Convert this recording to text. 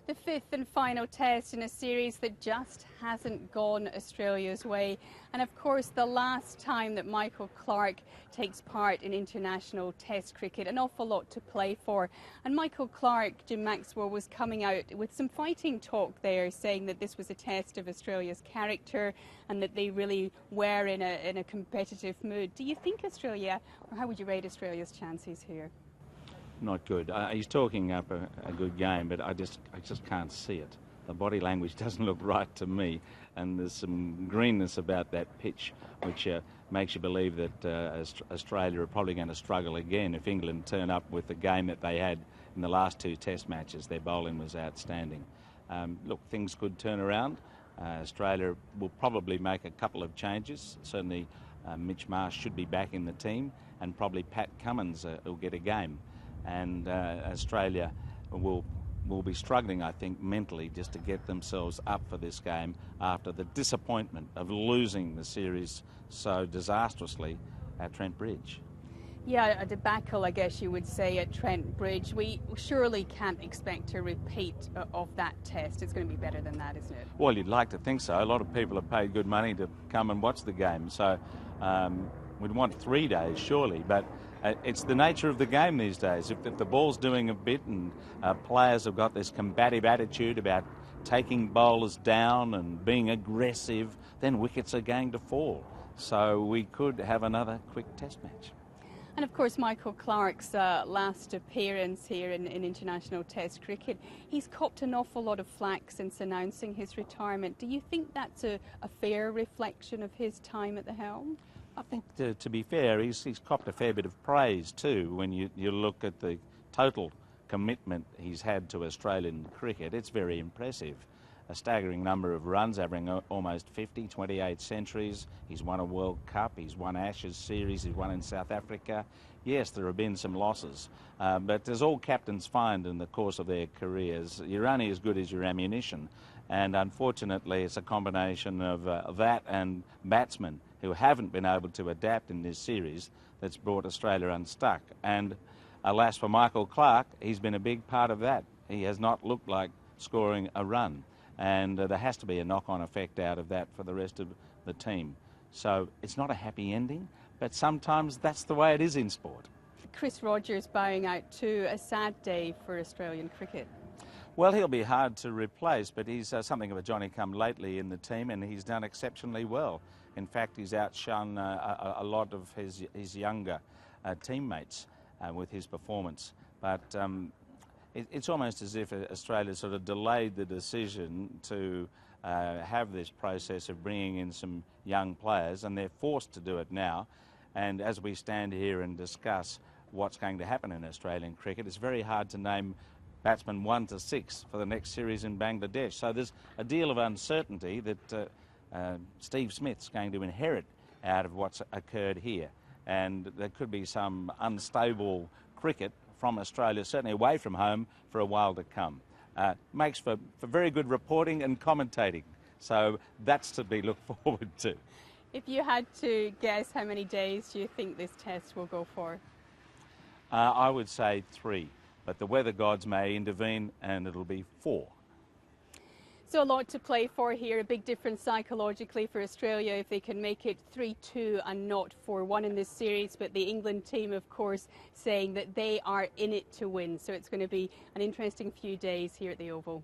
The fifth and final test in a series that just hasn't gone Australia's way. And of course, the last time that Michael Clarke takes part in international test cricket, an awful lot to play for. And Michael Clarke, Jim Maxwell, was coming out with some fighting talk there, saying that this was a test of Australia's character and that they really were in a competitive mood. Do you think Australia, or how would you rate Australia's chances here? Not good. He's talking up a good game, but I just can't see it. The body language doesn't look right to me, and there's some greenness about that pitch which makes you believe that Australia are probably going to struggle again if England turn up with the game that they had in the last two test matches. Their bowling was outstanding. Look, things could turn around. Australia will probably make a couple of changes. Certainly Mitch Marsh should be back in the team, and probably Pat Cummins will get a game. And Australia will be struggling, I think, mentally just to get themselves up for this game after the disappointment of losing the series so disastrously at Trent Bridge. Yeah, a debacle, I guess you would say, at Trent Bridge. We surely can't expect a repeat of that test. It's going to be better than that, isn't it? Well, you'd like to think so. A lot of people have paid good money to come and watch the game, so we'd want 3 days, surely, but it's the nature of the game these days. If the ball's doing a bit and players have got this combative attitude about taking bowlers down and being aggressive, then wickets are going to fall. So we could have another quick test match. And of course, Michael Clarke's last appearance here in international test cricket, he's copped an awful lot of flack since announcing his retirement. Do you think that's a fair reflection of his time at the helm? I think, to be fair, he's copped a fair bit of praise too when you look at the total commitment he's had to Australian cricket. It's very impressive. A staggering number of runs, averaging almost 50, 28 centuries. He's won a World Cup, he's won Ashes series, he's won in South Africa. Yes, there have been some losses, but as all captains find in the course of their careers, you're only as good as your ammunition. And unfortunately, it's a combination of that and batsmen who haven't been able to adapt in this series that's brought Australia unstuck. And alas for Michael Clarke, he's been a big part of that. He has not looked like scoring a run. And there has to be a knock-on effect out of that for the rest of the team. So it's not a happy ending, but sometimes that's the way it is in sport. Chris Rogers bowing out too, a sad day for Australian cricket. Well, he'll be hard to replace, but he's something of a Johnny-come-lately in the team, and he's done exceptionally well. In fact, he's outshone a lot of his younger teammates with his performance. But it's almost as if Australia sort of delayed the decision to have this process of bringing in some young players, and they're forced to do it now. And as we stand here and discuss what's going to happen in Australian cricket, it's very hard to name batsmen 1 to 6 for the next series in Bangladesh. So there's a deal of uncertainty that Steve Smith's going to inherit out of what's occurred here. And there could be some unstable cricket from Australia, certainly away from home, for a while to come. Makes for very good reporting and commentating. So that's to be looked forward to. If you had to guess, how many days do you think this test will go for? I would say 3. But the weather gods may intervene and it'll be 4. So a lot to play for here, a big difference psychologically for Australia if they can make it 3-2 and not 4-1 in this series. But the England team, of course, saying that they are in it to win. So it's going to be an interesting few days here at the Oval.